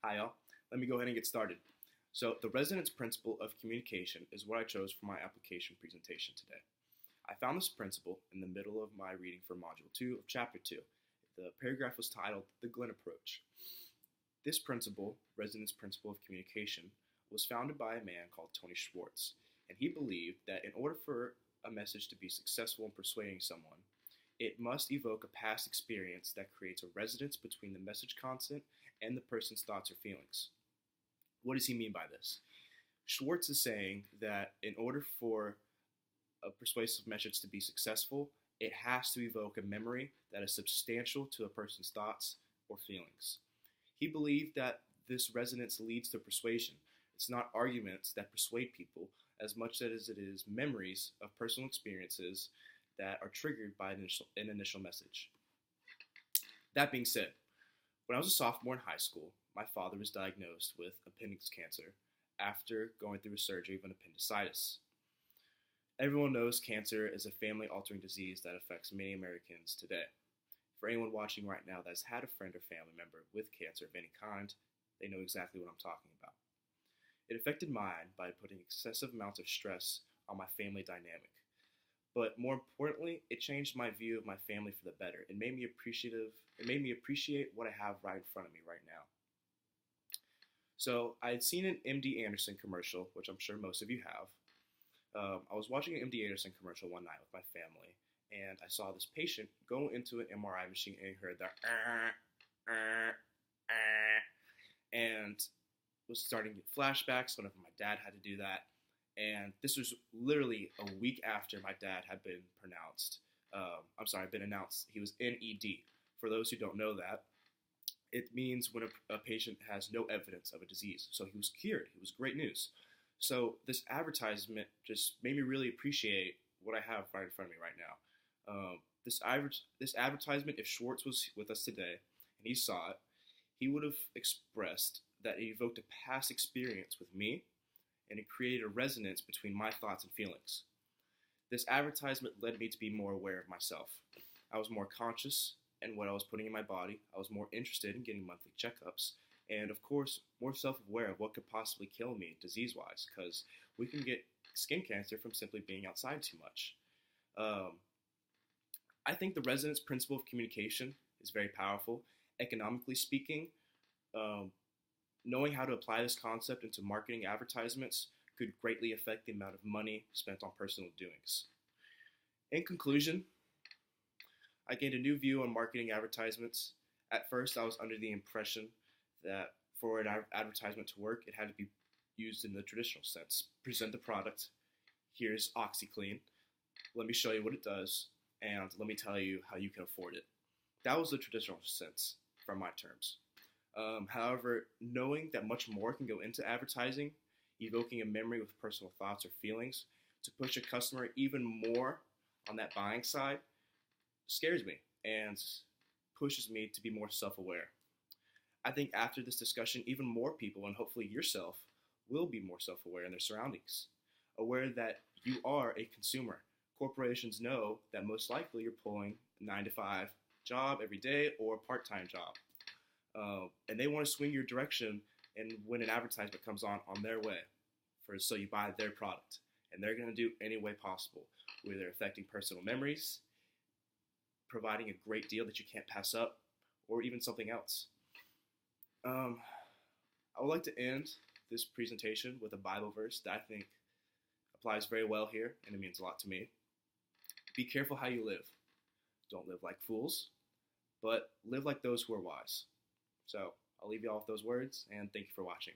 Hi, y'all. Let me go ahead and get started. So, the resonance principle of communication is what I chose for my application presentation today. I found this principle in the middle of my reading for Module 2 of Chapter 2. The paragraph was titled The Glenn Approach. This principle, resonance principle of communication, was founded by a man called Tony Schwartz, and he believed that in order for a message to be successful in persuading someone, it must evoke a past experience that creates a resonance between the message content and the person's thoughts or feelings. What does he mean by this? Schwartz is saying that in order for a persuasive message to be successful, it has to evoke a memory that is substantial to a person's thoughts or feelings. He believed that this resonance leads to persuasion. It's not arguments that persuade people as much as it is memories of personal experiences that are triggered by an initial message. That being said, when I was a sophomore in high school, my father was diagnosed with appendix cancer after going through a surgery of an appendicitis. Everyone knows cancer is a family-altering disease that affects many Americans today. For anyone watching right now that has had a friend or family member with cancer of any kind, they know exactly what I'm talking about. It affected mine by putting excessive amounts of stress on my family dynamic. But more importantly, it changed my view of my family for the better. It made me appreciate what I have right in front of me right now. So I had seen an MD Anderson commercial, which I'm sure most of you have. I was watching an MD Anderson commercial one night with my family, and I saw this patient go into an MRI machine and heard that and was starting to get flashbacks whenever my dad had to do that. And this was literally a week after my dad had been announced he was in ED. For those who don't know that, it means when a patient has no evidence of a disease. So he was cured. It was great news. So this advertisement just made me really appreciate what I have right in front of me right now. This advertisement, if Schwartz was with us today and he saw it, he would have expressed that it evoked a past experience with me, and it created a resonance between my thoughts and feelings. This advertisement led me to be more aware of myself. I was more conscious in what I was putting in my body. I was more interested in getting monthly checkups, and of course, more self-aware of what could possibly kill me disease-wise, because we can get skin cancer from simply being outside too much. I think the resonance principle of communication is very powerful. Economically speaking, knowing how to apply this concept into marketing advertisements could greatly affect the amount of money spent on personal doings. In conclusion, I gained a new view on marketing advertisements. At first, I was under the impression that for an advertisement to work, it had to be used in the traditional sense. Present the product. Here's OxyClean. Let me show you what it does, and let me tell you how you can afford it. That was the traditional sense from my terms. However, knowing that much more can go into advertising, evoking a memory with personal thoughts or feelings to push a customer even more on that buying side scares me and pushes me to be more self-aware. I think after this discussion, even more people, and hopefully yourself, will be more self-aware in their surroundings, aware that you are a consumer. Corporations know that most likely you're pulling a 9-to-5 job every day or a part-time job. And they want to swing your direction and when an advertisement comes on their way so you buy their product. And they're going to do any way possible, whether affecting personal memories, providing a great deal that you can't pass up, or even something else. I would like to end this presentation with a Bible verse that I think applies very well here, and it means a lot to me. Be careful how you live. Don't live like fools, but live like those who are wise. So I'll leave you all with those words, and thank you for watching.